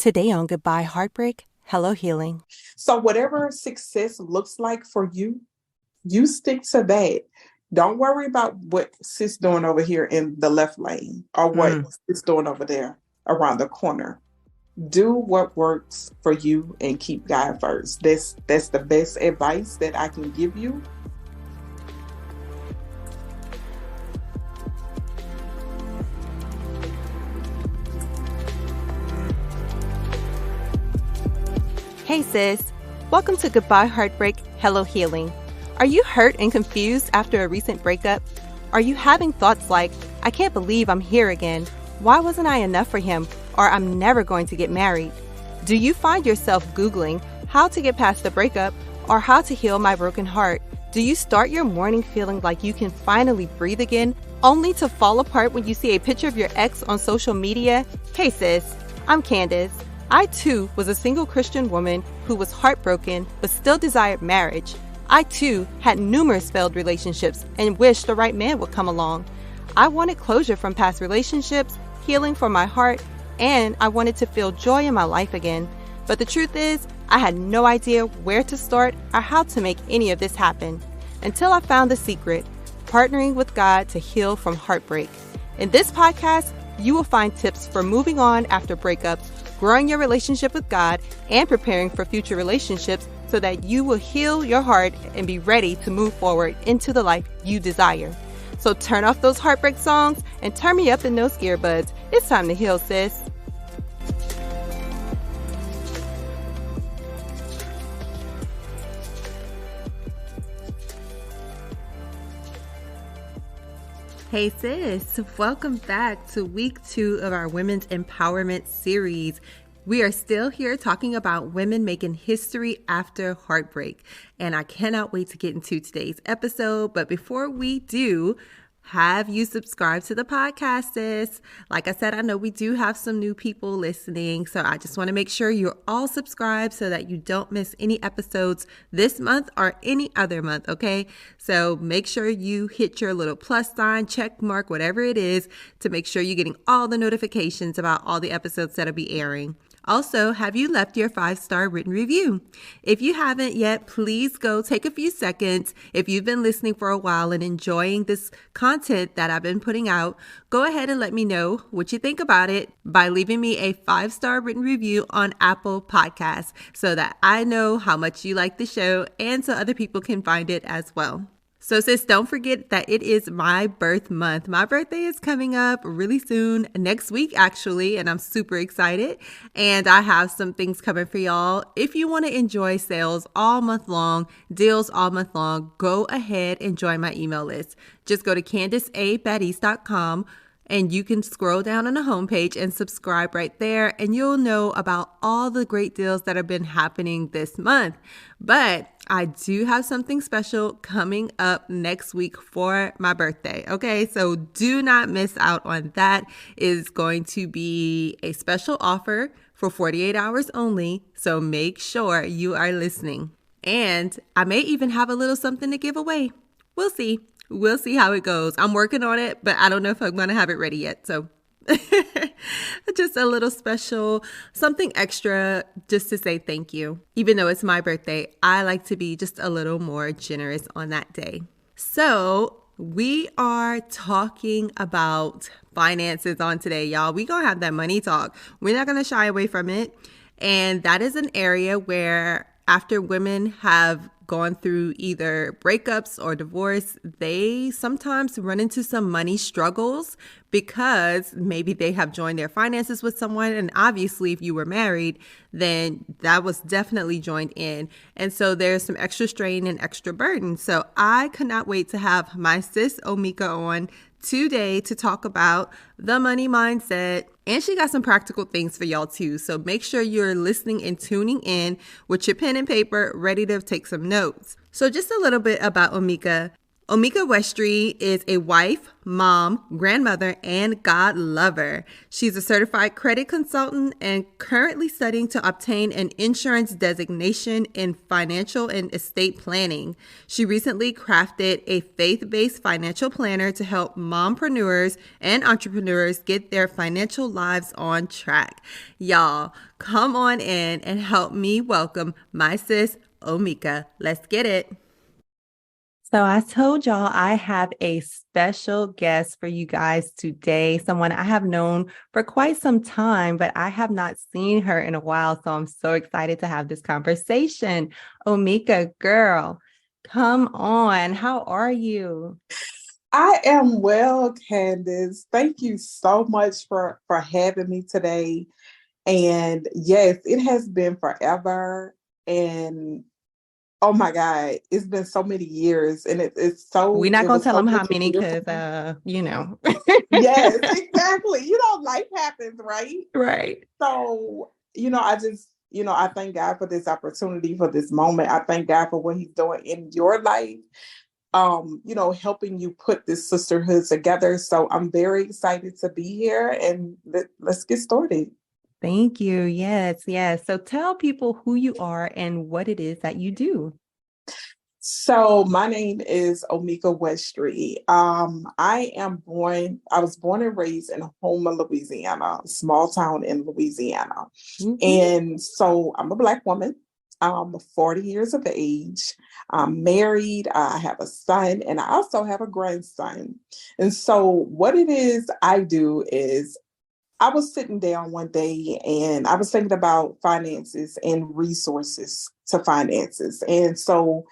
Today on Goodbye Heartbreak, Hello Healing. So whatever success looks like for you, you stick to that. Don't worry about what sis doing over here in the left lane or what sis doing over there around the corner. Do what works for you and keep God first. That's the best advice that I can give you. Hey sis, welcome to Goodbye Heartbreak, Hello Healing. Are you hurt and confused after a recent breakup? Are you having thoughts like, I can't believe I'm here again. Why wasn't I enough for him? Or I'm never going to get married? Do you find yourself Googling how to get past the breakup or how to heal my broken heart? Do you start your morning feeling like you can finally breathe again, only to fall apart when you see a picture of your ex on social media? Hey sis, I'm Candace. I too was a single Christian woman who was heartbroken but still desired marriage. I too had numerous failed relationships and wished the right man would come along. I wanted closure from past relationships, healing for my heart, and I wanted to feel joy in my life again. But the truth is, I had no idea where to start or how to make any of this happen until I found the secret, partnering with God to heal from heartbreak. In this podcast, you will find tips for moving on after breakups, growing your relationship with God, and preparing for future relationships so that you will heal your heart and be ready to move forward into the life you desire. So turn off those heartbreak songs and turn me up in those earbuds. It's time to heal, sis. Hey sis, welcome back to week 2 of our Women's Empowerment series. We are still here talking about women making history after heartbreak, and I cannot wait to get into today's episode. But before we do, have you subscribed to the podcast, sis? Like I said, I know we do have some new people listening, so I just want to make sure you're all subscribed so that you don't miss any episodes this month or any other month, okay? So make sure you hit your little plus sign, check mark, whatever it is, to make sure you're getting all the notifications about all the episodes that'll be airing. Also, have you left your 5-star written review? If you haven't yet, please go take a few seconds. If you've been listening for a while and enjoying this content that I've been putting out, go ahead and let me know what you think about it by leaving me a 5-star written review on Apple Podcasts so that I know how much you like the show and so other people can find it as well. So sis, don't forget that it is my birth month. My birthday is coming up really soon, next week actually, and I'm super excited. And I have some things coming for y'all. If you want to enjoy sales all month long, deals all month long, go ahead and join my email list. Just go to CandaceABaddies.com and you can scroll down on the homepage and subscribe right there, and you'll know about all the great deals that have been happening this month. But I do have something special coming up next week for my birthday. Okay, so do not miss out on that. It is going to be a special offer for 48 hours only. So make sure you are listening. And I may even have a little something to give away. We'll see. We'll see how it goes. I'm working on it, but I don't know if I'm going to have it ready yet. So just a little special, something extra just to say thank you. Even though it's my birthday, I like to be just a little more generous on that day. So we are talking about finances on today, y'all. We're going to have that money talk. We're not going to shy away from it. And that is an area where after women have gone through either breakups or divorce, they sometimes run into some money struggles because maybe they have joined their finances with someone. And obviously, if you were married, then that was definitely joined in. And so there's some extra strain and extra burden. So I could not wait to have my sis Omeika on today to talk about the money mindset. And she got some practical things for y'all too. So make sure you're listening and tuning in with your pen and paper, ready to take some notes. So just a little bit about Omeika. Omeika Westry is a wife, mom, grandmother, and God lover. She's a certified credit consultant and currently studying to obtain an insurance designation in financial and estate planning. She recently crafted a faith-based financial planner to help mompreneurs and entrepreneurs get their financial lives on track. Y'all, come on in and help me welcome my sis, Omeika. Let's get it. So I told y'all I have a special guest for you guys today, someone I have known for quite some time, but I have not seen her in a while. So I'm so excited to have this conversation. Omeika, girl, come on. How are you? I am well, Candace. Thank you so much for having me today. And yes, it has been forever. And oh my God, it's been so many years, and We're not it going to was tell so them good how to many hear because, from you. you know. Yes, exactly. Life happens, right? Right. So, I thank God for this opportunity, for this moment. I thank God for what He's doing in your life. Helping you put this sisterhood together. So I'm very excited to be here, and let's get started. Thank you. Yes, yes. So tell people who you are and what it is that you do. So my name is Omeika Westry. I was born and raised in Houma, Louisiana, a small town in Louisiana. Mhm. And so I'm a Black woman. I'm 40 years of age. I'm married. I have a son, and I also have a grandson. And so what it is I do is I was sitting down one day and I was thinking about finances and resources to finances. And so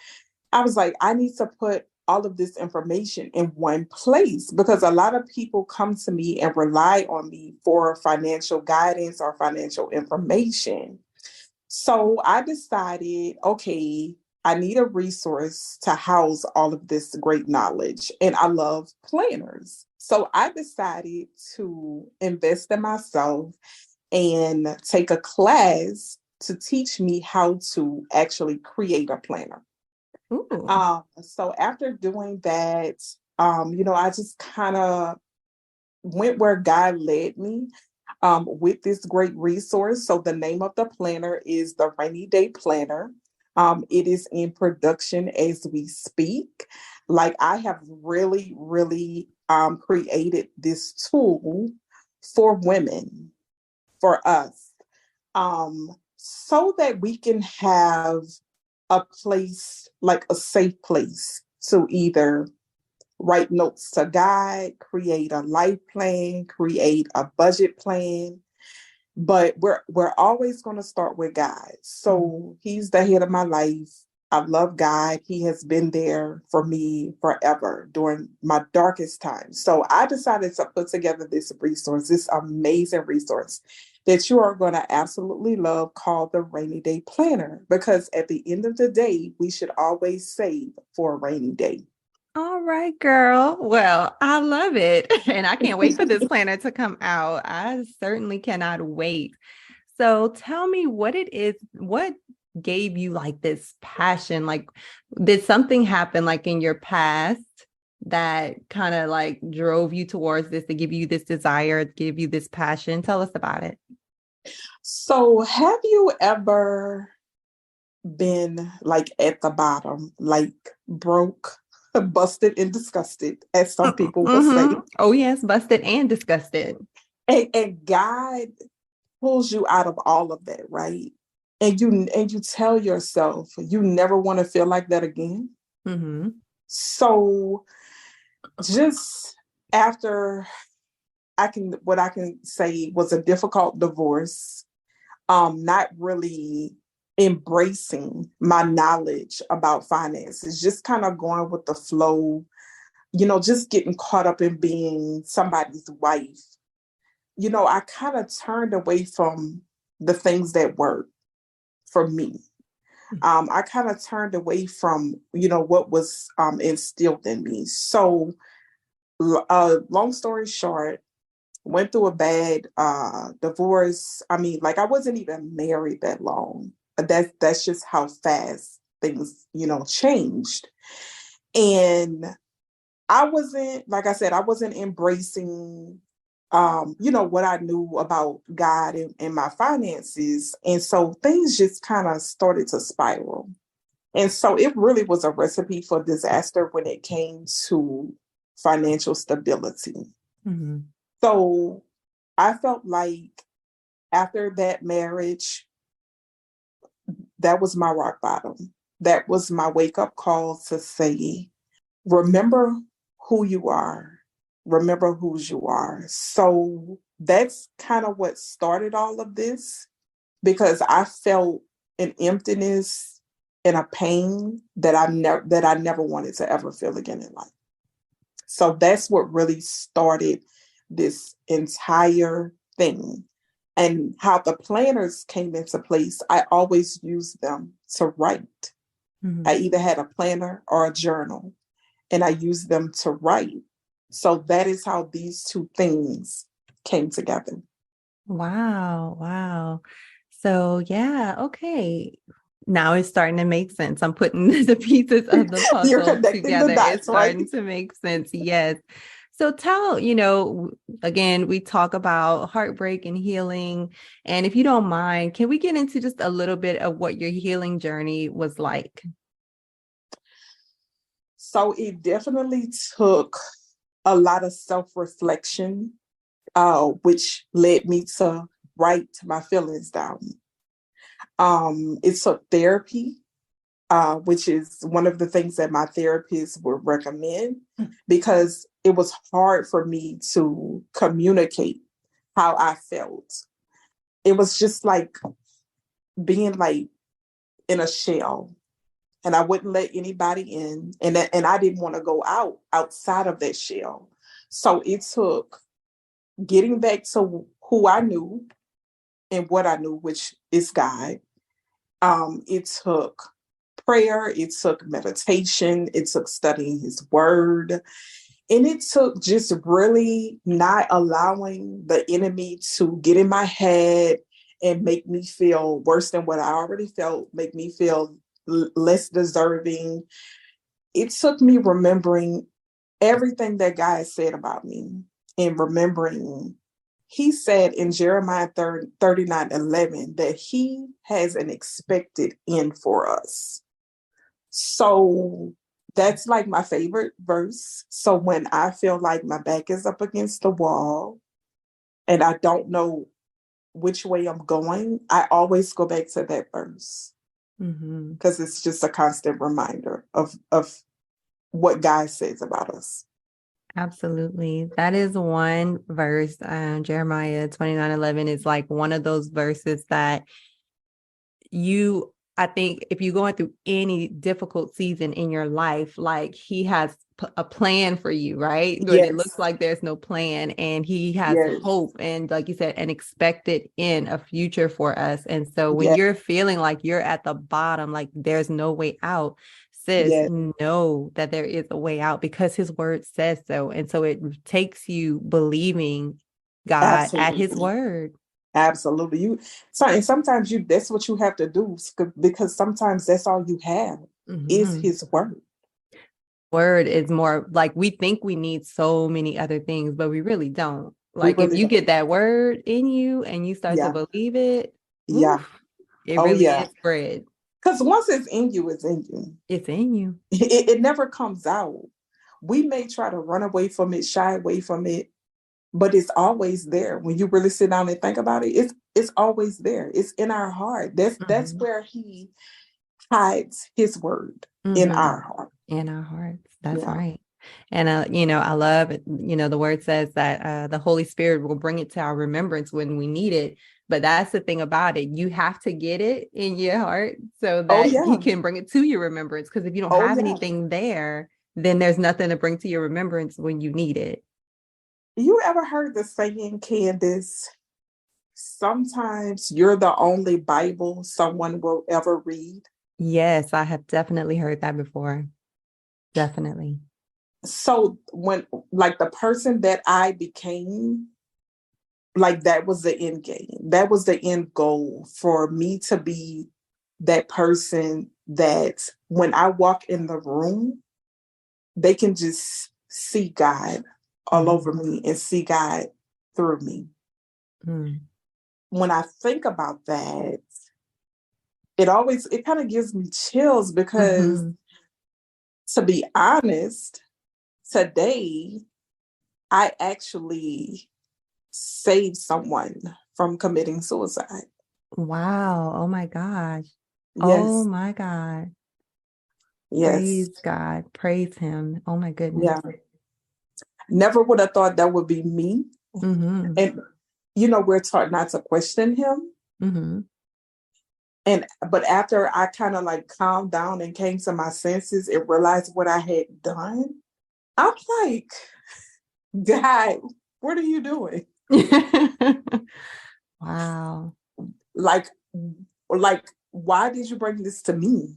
I was like, I need to put all of this information in one place because a lot of people come to me and rely on me for financial guidance or financial information. So I decided, okay, I need a resource to house all of this great knowledge. And I love planners. So I decided to invest in myself and take a class to teach me how to actually create a planner. Ooh. So after doing that, I just kind of went where God led me with this great resource. So the name of the planner is the Rainy Day Planner. It is in production as we speak. Like I have really, really created this tool for women, for us, so that we can have a place, like a safe place to either write notes to God, create a life plan, create a budget plan. But we're always going to start with God. So He's the head of my life. I love God. He has been there for me forever during my darkest times. So I decided to put together this resource, this amazing resource that you are going to absolutely love called the Rainy Day Planner. Because at the end of the day, we should always save for a rainy day. All right, girl. Well, I love it. And I can't wait for this planner to come out. I certainly cannot wait. So tell me what it is, what gave you like this passion? Like, did something happen like in your past that kind of like drove you towards this to give you this desire, give you this passion? Tell us about it. So, have you ever been like at the bottom, like broke, busted, and disgusted, as some people would say? Mm-hmm. Oh, yes, busted and disgusted. And God pulls you out of all of that, right? And you tell yourself you never want to feel like that again. Mm-hmm. So just after what I can say was a difficult divorce, not really embracing my knowledge about finances, just kind of going with the flow, just getting caught up in being somebody's wife. I kind of turned away from the things that worked for me. I kind of turned away from, what was instilled in me. So, long story short, went through a bad divorce. I mean, like I wasn't even married that long. That's just how fast things, changed. And I wasn't, like I said, I wasn't embracing, what I knew about God and my finances. And so things just kind of started to spiral. And so it really was a recipe for disaster when it came to financial stability. Mm-hmm. So I felt like after that marriage, that was my rock bottom. That was my wake up call to say, remember who you are, remember whose you are. So that's kind of what started all of this, because I felt an emptiness and a pain that I never wanted to ever feel again in life. So that's what really started this entire thing. And how the planners came into place, I always used them to write. Mm-hmm. I either had a planner or a journal, and I used them to write. So that is how these two things came together. Wow. Wow. So yeah, okay. Now it's starting to make sense. I'm putting the pieces of the You're puzzle connecting the together. It's dots, right? starting to make sense. Yes. So tell, again, we talk about heartbreak and healing. And if you don't mind, can we get into just a little bit of what your healing journey was like? So it definitely took a lot of self-reflection, which led me to write my feelings down. It took therapy, which is one of the things that my therapist would recommend, because it was hard for me to communicate how I felt. It was just like being like in a shell, and I wouldn't let anybody in, and I didn't want to go outside of that shell. So it took getting back to who I knew and what I knew, which is God. It took prayer, it took meditation, it took studying His Word, and it took just really not allowing the enemy to get in my head and make me feel worse than what I already felt, make me feel less deserving. It took me remembering everything that God said about me, and remembering He said in Jeremiah 39:11 that He has an expected end for us. So that's like my favorite verse. So when I feel like my back is up against the wall and I don't know which way I'm going, I always go back to that verse, because it's just a constant reminder of what God says about us. Absolutely. That is one verse. Jeremiah 29:11 is like one of those verses that I think if you're going through any difficult season in your life, like He has a plan for you, right? But it looks Yes, like there's no plan, and He has yes, hope and, like you said, an expected end, a future for us. And so when yes, you're feeling like you're at the bottom, like there's no way out, sis, yes, know that there is a way out because His word says so. And so it takes you believing God at His absolutely. word. Absolutely. And sometimes that's what you have to do, because sometimes that's all you have is Mm-hmm. His word. Word is more like we think we need so many other things, but we really don't. We Like if really you don't. get that word in you and you start to Yeah. believe it, Yeah. oof, it Oh really yeah. is bread. Because once it's in you, it's in you. It's in you. It never comes out. We may try to run away from it, shy away from it, but it's always there. When you really sit down and think about it, it's always there. It's in our heart. That's Mm-hmm. where He hides His word, in Mm-hmm. our heart. In our hearts. That's Yeah. right. And, I love it. The word says that the Holy Spirit will bring it to our remembrance when we need it. But that's the thing about it. You have to get it in your heart so Oh that He yeah. can bring it to your remembrance. Because if you don't Oh have yeah. anything there, then there's nothing to bring to your remembrance when you need it. You ever heard the saying, Candace, sometimes you're the only Bible someone will ever read? Yes, I have definitely heard that before. Definitely. So when, like, the person that I became, like, that was the end game. That was the end goal, for me to be that person that when I walk in the room, they can just see God all over me and see God through me. When I think about that, it kind of gives me chills because to be honest, today I actually saved someone from committing suicide. Wow. Oh my gosh. Oh Yes. my God. Yes. Praise God. Praise him. Oh my goodness. Yeah. Never would have thought that would be me. And we're taught not to question him. But after I kind of like calmed down and came to my senses and realized what I had done, I'm like, God, what are you doing? Wow. Like, why did you bring this to me?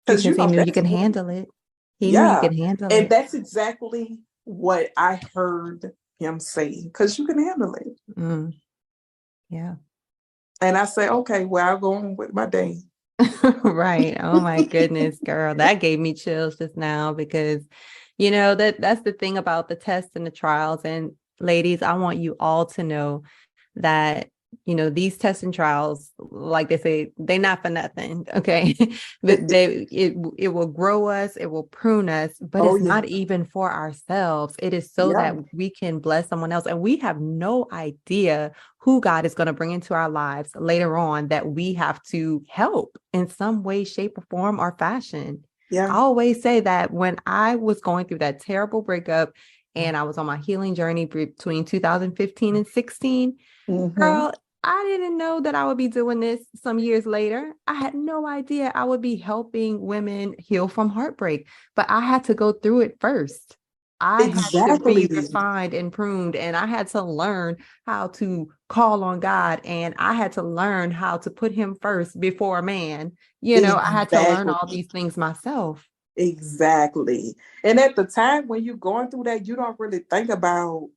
Because he knew you can handle it. He knew you could handle it. And that's exactly what I heard him say, because you can handle it. Yeah. And I say, okay, well, I'll go on with my day. Right. Oh my goodness, girl. That gave me chills just now because, that's the thing about the tests and the trials. And ladies, I want you all to know that, these tests and trials, like they say, they're not for nothing. Okay. But it will grow us, it will prune us, but it's not even for ourselves. It is so that we can bless someone else. And we have no idea who God is going to bring into our lives later on that we have to help in some way, shape, or form or fashion. Yeah. I always say that when I was going through that terrible breakup and I was on my healing journey between 2015 and 16, girl, I didn't know that I would be doing this some years later. I had no idea I would be helping women heal from heartbreak, but I had to go through it first. I had to be refined and pruned, and I had to learn how to call on God, and I had to learn how to put him first before a man. I had to learn all these things myself. Exactly. And at the time when you're going through that, you don't really think about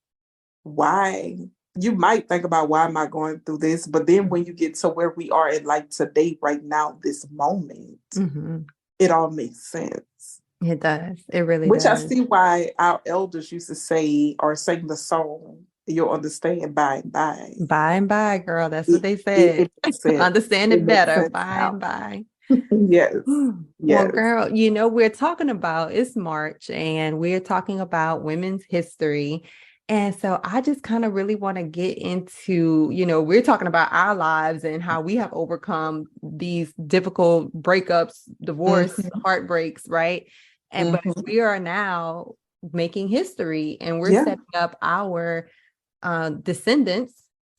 why. You might think about, why am I going through this? But then when you get to where we are at, like today, right now, this moment, it all makes sense. It does. It really does. Which I see why our elders used to say or sing the song, you'll understand by and by. By and by, girl. That's what they said. Understand it better by and by. Yes. Well, girl, we're talking about, it's March and we're talking about women's history. And so I just kind of really want to get into, we're talking about our lives and how we have overcome these difficult breakups, divorce, heartbreaks, right? And but we are now making history and we're setting up our descendants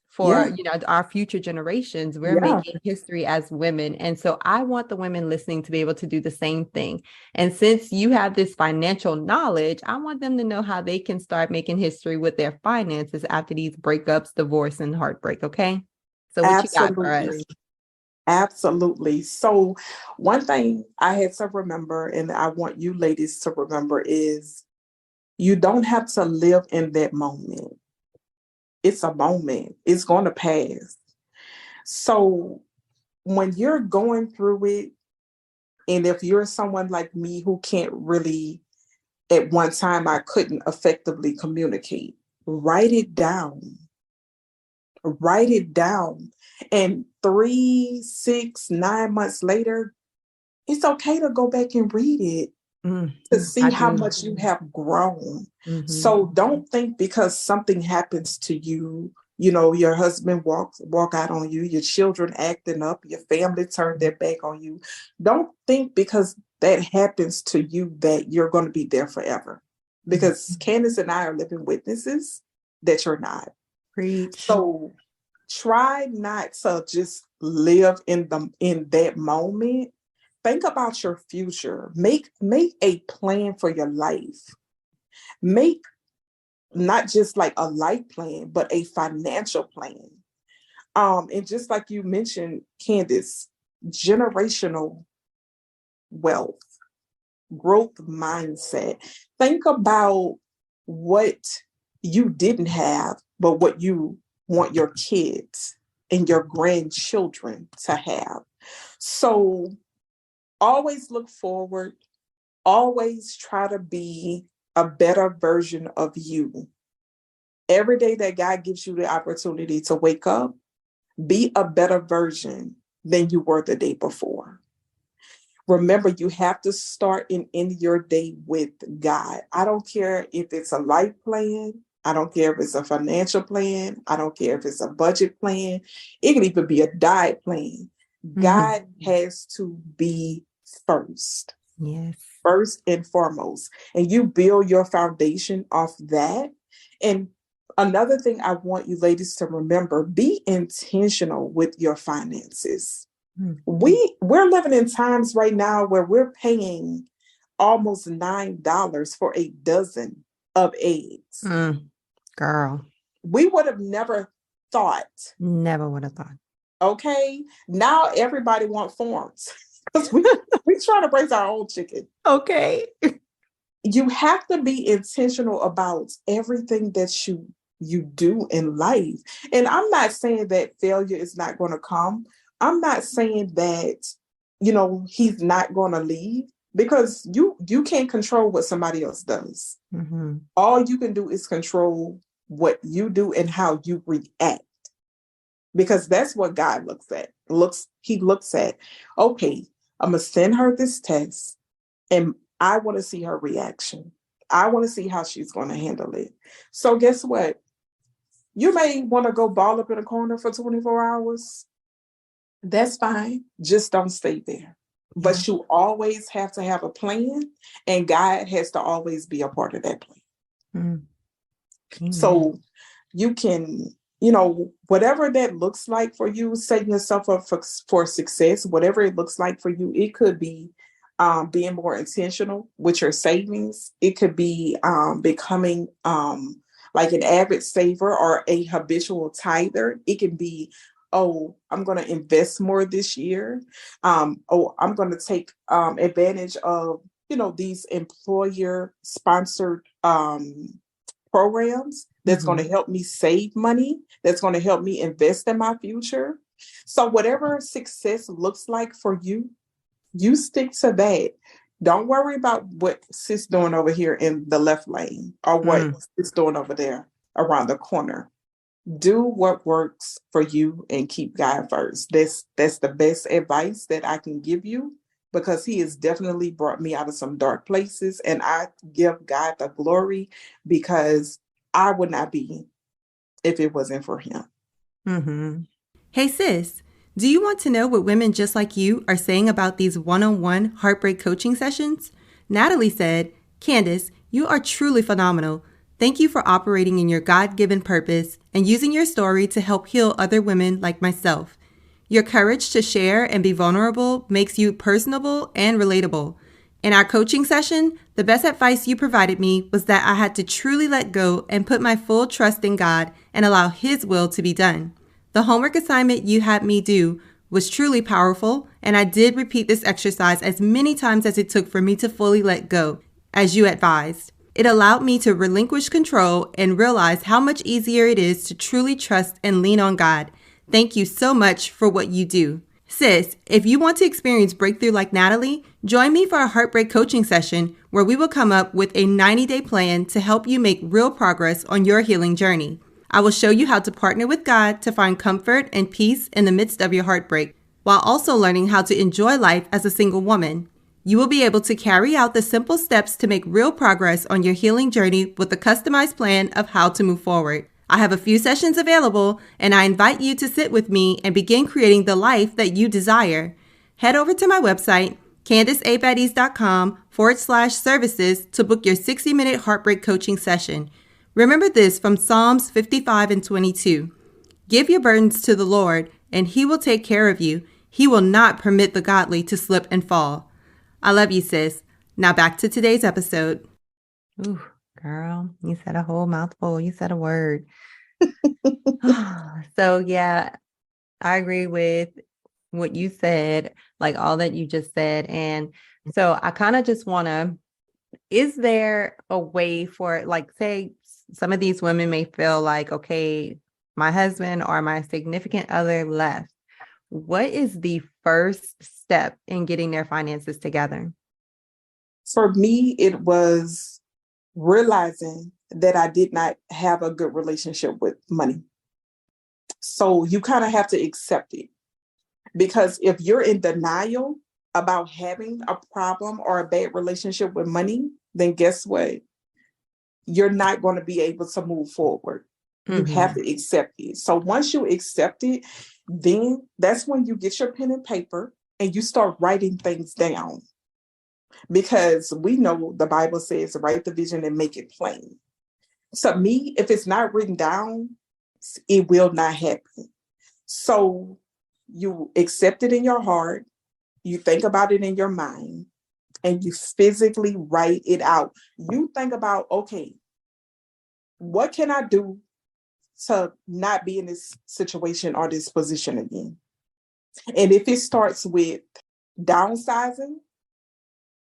for our future generations. We're making history as women. And so I want the women listening to be able to do the same thing. And since you have this financial knowledge, I want them to know how they can start making history with their finances after these breakups, divorce, and heartbreak. Okay. So what you got for us? Absolutely. So one thing I had to remember, and I want you ladies to remember, is you don't have to live in that moment. It's a moment. It's going to pass. So when you're going through it, and if you're someone like me who can't really, at one time, I couldn't effectively communicate, write it down. Write it down. And 3, 6, 9 months later, it's okay to go back and read it to see how much you have grown. So don't think because something happens to you, your husband walk out on you, your children acting up, your family turn their back on you. Don't think because that happens to you that you're going to be there forever. Because Candace and I are living witnesses that you're not. Preach. So try not to just live in that moment. Think about your future. Make a plan for your life. Make not just like a life plan, but a financial plan. And just like you mentioned, Candace, generational wealth, growth mindset. Think about what you didn't have, but what you want your kids and your grandchildren to have. So always look forward, always try to be a better version of you. Every day that God gives you the opportunity to wake up, be a better version than you were the day before. Remember, you have to start and end your day with God. I don't care if it's a life plan. I don't care if it's a financial plan. I don't care if it's a budget plan. It can even be a diet plan. God has to be first. Yes. First and foremost. And you build your foundation off that. And another thing I want you ladies to remember, be intentional with your finances. We're living in times right now where we're paying almost $9 for a dozen of eggs. Girl. We would have never thought. Never would have thought. Okay. Now everybody wants farms. we try to raise our own chicken. Okay. You have to be intentional about everything that you do in life. And I'm not saying that failure is not going to come. I'm not saying that, he's not going to leave, because you can't control what somebody else does. All you can do is control what you do and how you react, because that's what God looks at. He looks at, okay, I'm going to send her this test, and I want to see her reaction. I want to see how she's going to handle it. So guess what? You may want to go ball up in a corner for 24 hours. That's fine. Just don't stay there. But you always have to have a plan, and God has to always be a part of that plan. So you can, whatever that looks like for you, setting yourself up for success, whatever it looks like for you, it could be being more intentional with your savings. It could be becoming like an avid saver or a habitual tither. It can be, I'm going to invest more this year. I'm going to take advantage of, these employer sponsored programs that's going to help me save money, that's going to help me invest in my future. So whatever success looks like for you, you stick to that. Don't worry about what sis doing over here in the left lane or what sis doing over there around the corner. Do what works for you and keep God first. That's the best advice that I can give you, because he has definitely brought me out of some dark places, and I give God the glory, because I would not be if it wasn't for him. Hey sis, do you want to know what women just like you are saying about these one-on-one heartbreak coaching sessions? Natalie said, "Candace, you are truly phenomenal. Thank you for operating in your God-given purpose and using your story to help heal other women like myself. Your courage to share and be vulnerable makes you personable and relatable. In our coaching session, the best advice you provided me was that I had to truly let go and put my full trust in God and allow His will to be done. The homework assignment you had me do was truly powerful, and I did repeat this exercise as many times as it took for me to fully let go, as you advised. It allowed me to relinquish control and realize how much easier it is to truly trust and lean on God. Thank you so much for what you do." Sis, if you want to experience breakthrough like Natalie, join me for a heartbreak coaching session where we will come up with a 90-day plan to help you make real progress on your healing journey. I will show you how to partner with God to find comfort and peace in the midst of your heartbreak, while also learning how to enjoy life as a single woman. You will be able to carry out the simple steps to make real progress on your healing journey with a customized plan of how to move forward. I have a few sessions available, and I invite you to sit with me and begin creating the life that you desire. Head over to my website, CandaceABaddies.com/services to book your 60-minute heartbreak coaching session. Remember this from Psalms 55:22. Give your burdens to the Lord, and He will take care of you. He will not permit the godly to slip and fall. I love you, sis. Now back to today's episode. Ooh, girl, you said a whole mouthful. You said a word. So yeah, I agree with what you said, like all that you just said. And so I kind of just want to, is there a way for, like, say some of these women may feel like, okay, my husband or my significant other left. What is the first step in getting their finances together? For me, it was realizing that I did not have a good relationship with money. So you kind of have to accept it, because if you're in denial about having a problem or a bad relationship with money, then guess what? You're not going to be able to move forward. You have to accept it. So once you accept it, then that's when you get your pen and paper and you start writing things down. Because we know the Bible says, write the vision and make it plain. To me, if it's not written down, it will not happen. So you accept it in your heart, you think about it in your mind, and you physically write it out. You think about, okay, what can I do to not be in this situation or this position again? And if it starts with downsizing,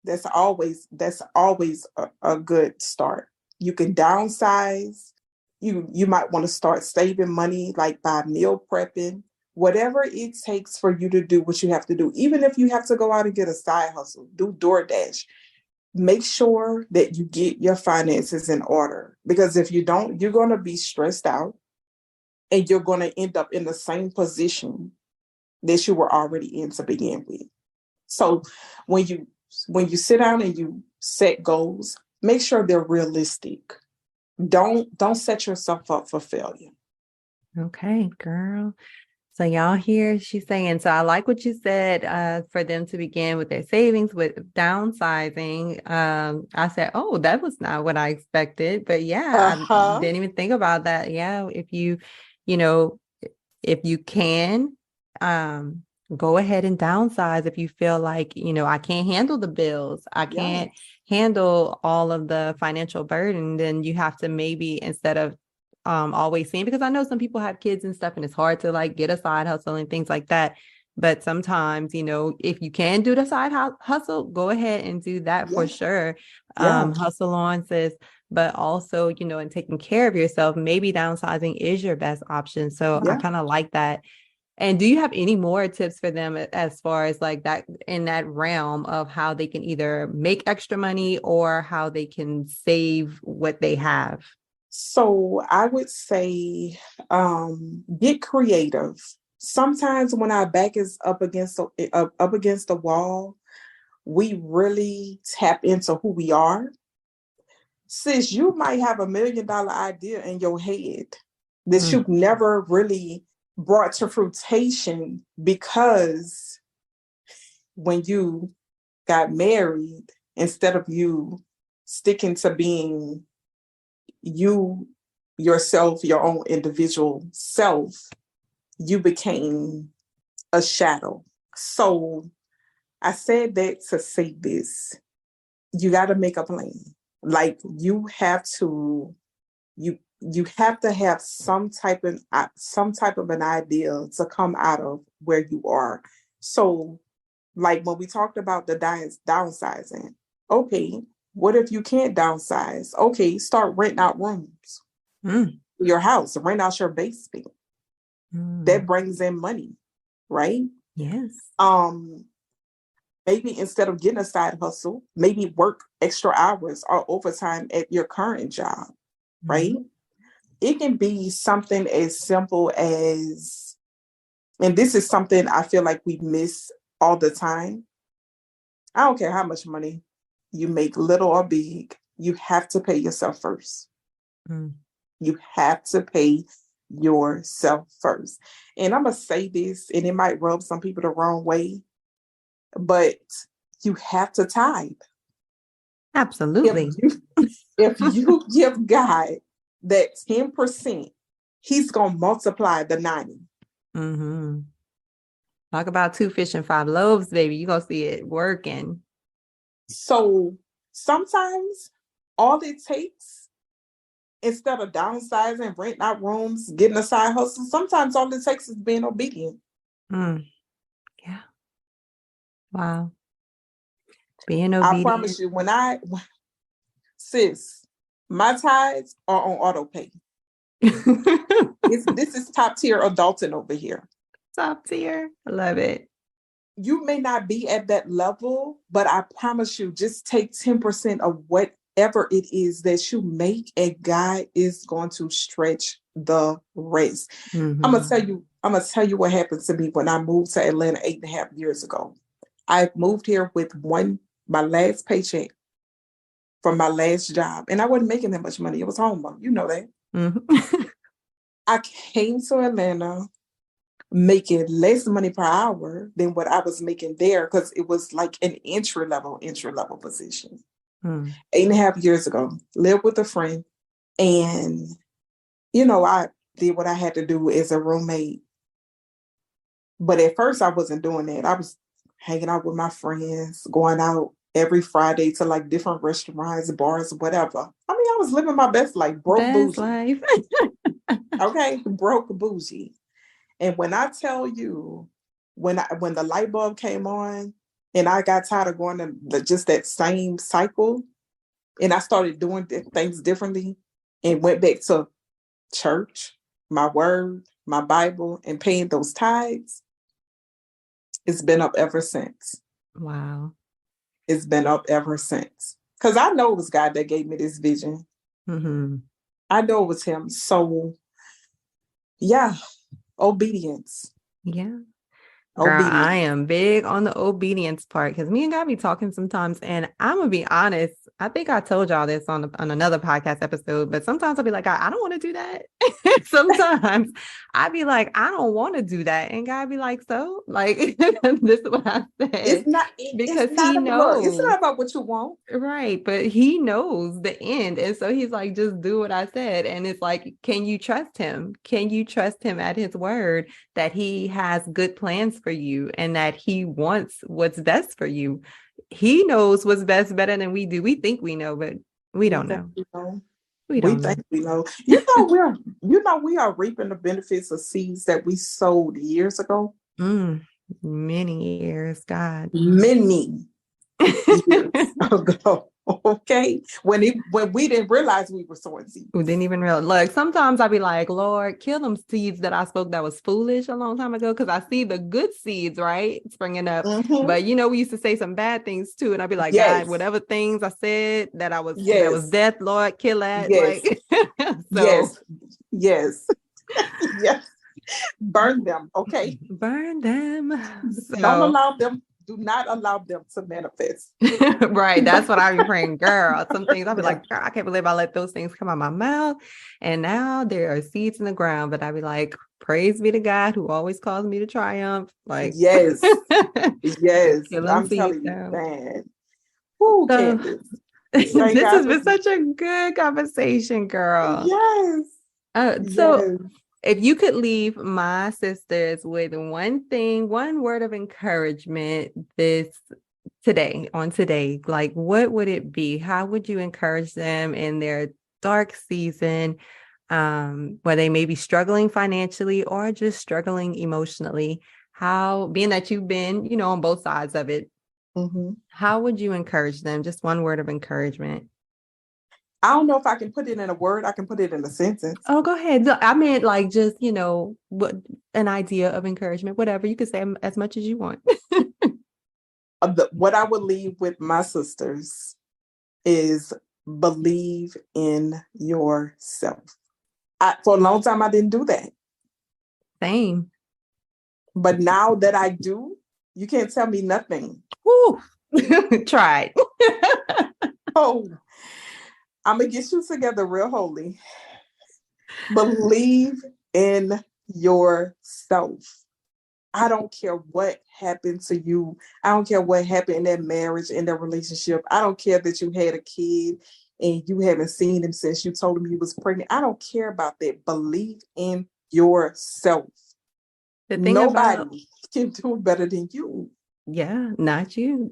that's always a good start. You can downsize. You might want to start saving money, like by meal prepping, whatever it takes for you to do what you have to do. Even if you have to go out and get a side hustle, do DoorDash. Make sure that you get your finances in order, because if you don't, you're going to be stressed out and you're going to end up in the same position that you were already in to begin with. So when you sit down and you set goals, make sure they're realistic. Don't set yourself up for failure. Okay, girl. So y'all hear she's saying, so I like what you said, for them to begin with their savings, with downsizing. I said, oh, that was not what I expected. But yeah, I didn't even think about that. Yeah, if you can, go ahead and downsize if you feel like, I can't handle the bills. I can't handle all of the financial burden. Then you have to maybe, instead of always seeing, because I know some people have kids and stuff and it's hard to like get a side hustle and things like that. But sometimes, if you can do the side hustle, go ahead and do that for sure. Hustle on, sis. But also, in taking care of yourself, maybe downsizing is your best option. So I kind of like that. And do you have any more tips for them as far as like that, in that realm of how they can either make extra money or how they can save what they have? So I would say, get creative. Sometimes when our back is up against the wall, we really tap into who we are. Sis, you might have $1 million idea in your head that you've never really brought to fruition, because when you got married, instead of you sticking to being you, yourself, your own individual self, you became a shadow. So I said that to say this. You got to make a plan. Like you have to have some type of an idea to come out of where you are. So like when we talked about the downsizing, okay, what if you can't downsize? Okay, start renting out rooms. Your house, rent out your basement. That brings in money, right? Yes. Maybe instead of getting a side hustle, maybe work extra hours or overtime at your current job, right? It can be something as simple as, and this is something I feel like we miss all the time. I don't care how much money you make, little or big, you have to pay yourself first. You have to pay yourself first. And I'm going to say this, and it might rub some people the wrong way, but you have to tithe. Absolutely. If you give God that 10%, he's going to multiply the 90. Talk about 2 fish and 5 loaves, baby. You're going to see it working. So sometimes all it takes, instead of downsizing, renting out rooms, getting a side hustle, sometimes all it takes is being obedient. Yeah. Wow. Being obedient. I promise you, sis, my tithes are on auto pay. This is top tier adulting over here. Top tier. I love it. You may not be at that level, but I promise you, just take 10% of what whatever it is that you make, and God is going to stretch the rest. I'm gonna tell you what happened to me when I moved to Atlanta 8.5 years ago. I moved here with my last paycheck from my last job, and I wasn't making that much money. It was home, you know that. I came to Atlanta making less money per hour than what I was making there, because it was like an entry level position. 8.5 years ago, lived with a friend, and I did what I had to do as a roommate. But at first, I wasn't doing that. I was hanging out with my friends, going out every Friday to like different restaurants, bars, whatever. I mean, I was living my best life, broke Best bougie. life. Okay, broke bougie. And when I tell you, when the light bulb came on, and I got tired of going to just that same cycle, and I started doing things differently, and went back to church, my word, my Bible, and paying those tithes, it's been up ever since. Wow. It's been up ever since. Because I know it was God that gave me this vision. I know it was him. So, yeah, obedience. Yeah. Girl, Obedience. I am big on the obedience part, because me and God be talking sometimes, and I'm gonna be honest. I think I told y'all this on another podcast episode, but sometimes I'll be like, I don't want to do that. Sometimes I'd be like, I don't want to do that, and God be like, so like this is what I said, because he knows it's not about what you want, right? But he knows the end, and so he's like, just do what I said, and it's like, can you trust him? Can you trust him at his word that he has good plans for you and that he wants what's best for you? He knows what's best better than we do. We think we know, but we don't know. We think we know. We are reaping the benefits of seeds that we sowed years ago. Many years, God. Many years ago. Okay. When we didn't realize we were sowing seeds. We didn't even realize. Look, sometimes I'd be like, Lord, kill them seeds that I spoke that was foolish a long time ago, because I see the good seeds, right, springing up. But we used to say some bad things too, and I'd be like, God, whatever things I said that was death, Lord, kill that. Like, so yes. Burn them, okay? Burn them. So, do not allow them to manifest. Right. That's what I be praying, girl. Some things I'll be like, girl, I can't believe I let those things come out my mouth. And now there are seeds in the ground, but I'd be like, praise be to God who always calls me to triumph. Like, yes. I'm telling you, man. Ooh, so, this has been such a good conversation, girl. Yes. So if you could leave my sisters with one word of encouragement today, like, what would it be? How would you encourage them in their dark season, where they may be struggling financially or just struggling emotionally? How, being that you've been, on both sides of it, how would you encourage them? Just one word of encouragement. I don't know if I can put it in a word. I can put it in a sentence. Oh, go ahead. I meant like just, what an idea of encouragement, whatever. You can say as much as you want. What I would leave with my sisters is believe in yourself. For a long time, I didn't do that. Same. But now that I do, you can't tell me nothing. Woo. Try it. Oh, I'm going to get you together real holy. Believe in yourself. I don't care what happened to you. I don't care what happened in that marriage, in that relationship. I don't care that you had a kid and you haven't seen him since you told him you was pregnant. I don't care about that. Believe in yourself. Nobody can do it better than you. Yeah, not you.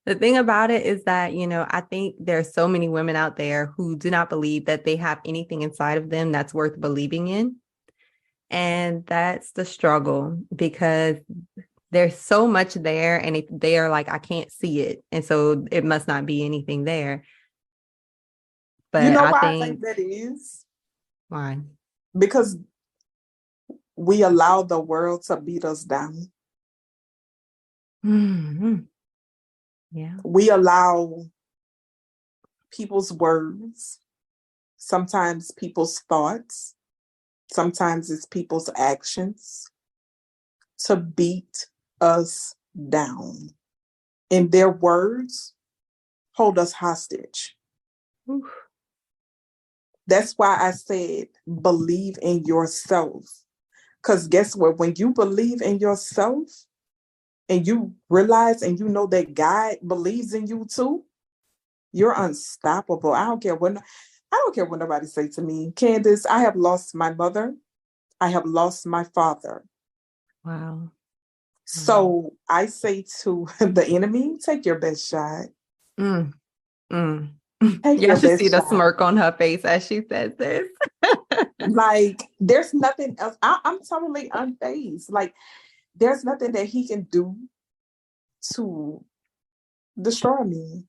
The thing about it is that, I think there's so many women out there who do not believe that they have anything inside of them that's worth believing in. And that's the struggle, because there's so much there, and they are like, I can't see it. And so it must not be anything there. But I think that is? Why? Because we allow the world to beat us down. Mm-hmm. Yeah. We allow people's words, sometimes people's thoughts, sometimes it's people's actions to beat us down. And their words hold us hostage. Oof. That's why I said, believe in yourself. Because guess what? When you believe in yourself and you realize and you know that God believes in you too, you're unstoppable. I don't care what nobody say to me. Candace, I have lost my mother. I have lost my father. Wow. So I say to the enemy, take your best shot. Mm. Mm. Take Y'all your should best see the shot. smirk on her face as she says this. Like, there's nothing else. I'm totally unfazed. Like, there's nothing that he can do to destroy me.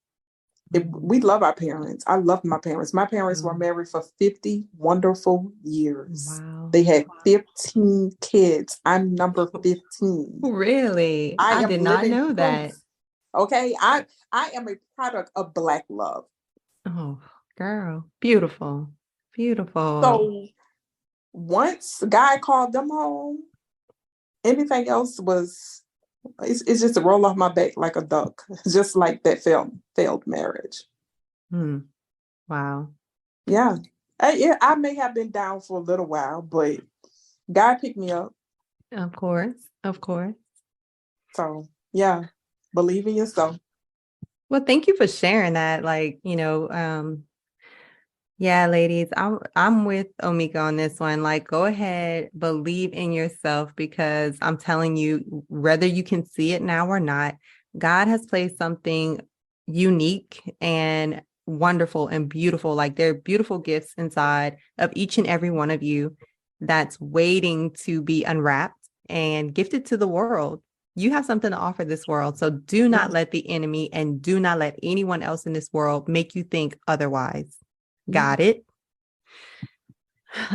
We love our parents. I love my parents. My parents were married for 50 wonderful years. Wow. They had 15 kids. I'm number 15. Really? I I am did not living know proof. that. Okay. I am a product of Black love. Oh, girl. Beautiful. Beautiful. So once God called them home, anything else was it's just a roll off my back like a duck, just like that failed marriage. Wow. Yeah. I may have been down for a little while, but God picked me up. Of course. Of course. So yeah, believe in yourself. Well, thank you for sharing that. Yeah, ladies, I'm with Omeika on this one. Like, go ahead, believe in yourself, because I'm telling you, whether you can see it now or not, God has placed something unique and wonderful and beautiful. Like, there are beautiful gifts inside of each and every one of you that's waiting to be unwrapped and gifted to the world. You have something to offer this world. So do not let the enemy and do not let anyone else in this world make you think otherwise. Got it?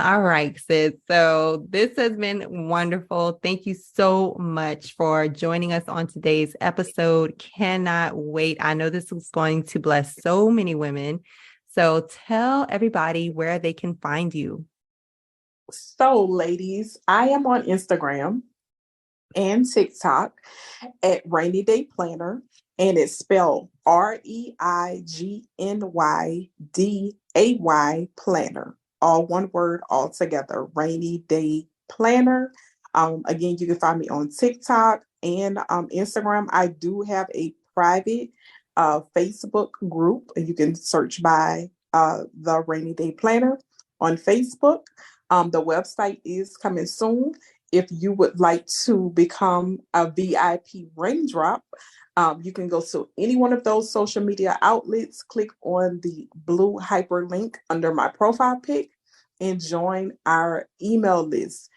All right, sis. So this has been wonderful. Thank you so much for joining us on today's episode. Cannot wait. I know this is going to bless so many women. So tell everybody where they can find you. So, ladies, I am on Instagram and TikTok at Rainy Day Planner, and it's spelled REIGNYDAY Planner. All one word, all together. Rainy Day Planner. Again, you can find me on TikTok and Instagram. I do have a private Facebook group, and you can search by the Rainy Day Planner on Facebook. The website is coming soon. If you would like to become a VIP raindrop, you can go to any one of those social media outlets, click on the blue hyperlink under my profile pic, and join our email list.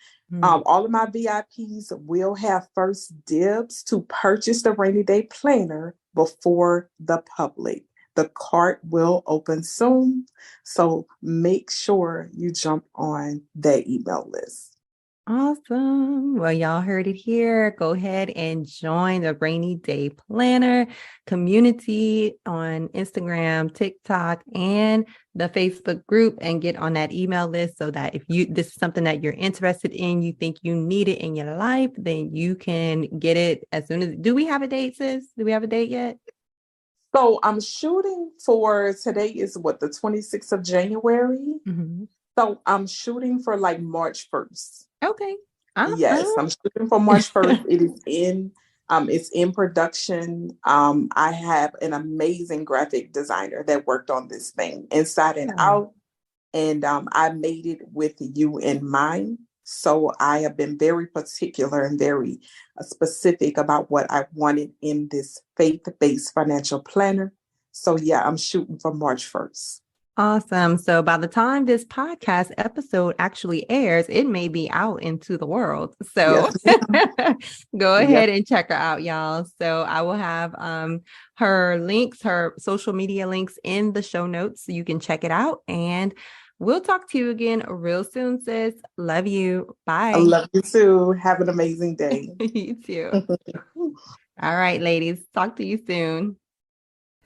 All of my VIPs will have first dibs to purchase the Rainy Day Planner before the public. The cart will open soon, so make sure you jump on that email list. Awesome. Well, y'all heard it here. Go ahead and join the Rainy Day Planner community on Instagram, TikTok, and the Facebook group, and get on that email list so that if this is something that you're interested in, you think you need it in your life, then you can get it as soon as. Do we have a date, sis? Do we have a date yet? So I'm shooting for today is what, the 26th of January. Mm-hmm. So I'm shooting for like March 1st. Okay. Yes, I'm shooting for March 1st. It's in production. I have an amazing graphic designer that worked on this thing inside and out. And I made it with you in mind. So I have been very particular and very specific about what I wanted in this faith-based financial planner. So yeah, I'm shooting for March 1st. Awesome. So by the time this podcast episode actually airs, it may be out into the world. So Yes. go Yes. ahead and check her out, y'all. So I will have her links, her social media links in the show notes so you can check it out. And we'll talk to you again real soon, sis. Love you. Bye. I love you too. Have an amazing day. You too. All right, ladies. Talk to you soon.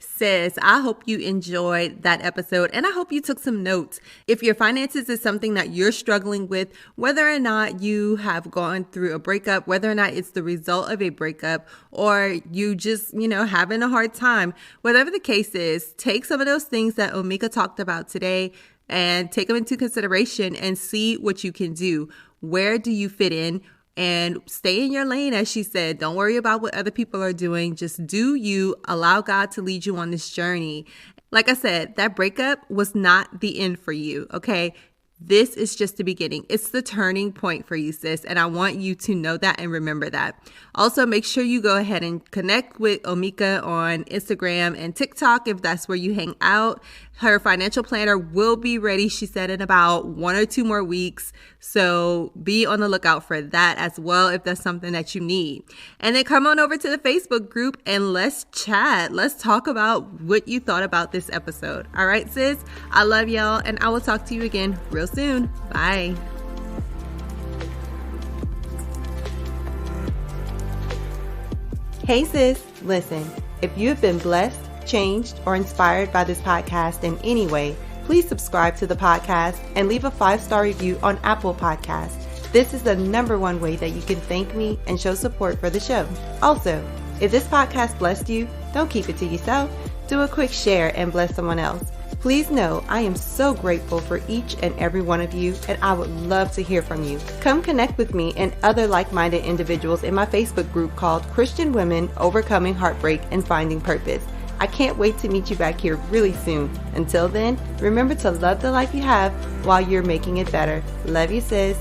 Sis, I hope you enjoyed that episode and I hope you took some notes. If your finances is something that you're struggling with, whether or not you have gone through a breakup, whether or not it's the result of a breakup, or you just, having a hard time, whatever the case is, take some of those things that Omeika talked about today and take them into consideration and see what you can do. Where do you fit in? And stay in your lane, as she said. Don't worry about what other people are doing. Just do you. Allow God to lead you on this journey. Like I said, that breakup was not the end for you, okay? This is just the beginning. It's the turning point for you, sis. And I want you to know that and remember that. Also, make sure you go ahead and connect with Omeika on Instagram and TikTok if that's where you hang out. Her financial planner will be ready, she said, in about 1 or 2 more weeks. So be on the lookout for that as well if that's something that you need. And then come on over to the Facebook group and let's chat. Let's talk about what you thought about this episode. All right, sis? I love y'all and I will talk to you again real soon. Bye. Hey sis, listen, if you have been blessed, changed, or inspired by this podcast in any way, please subscribe to the podcast and leave a 5-star review on Apple Podcasts. This is the #1 way that you can thank me and show support for the show. Also, if this podcast blessed you, don't keep it to yourself. Do a quick share and bless someone else. Please know I am so grateful for each and every one of you, and I would love to hear from you. Come connect with me and other like-minded individuals in my Facebook group called Christian Women Overcoming Heartbreak and Finding Purpose. I can't wait to meet you back here really soon. Until then, remember to love the life you have while you're making it better. Love you, sis.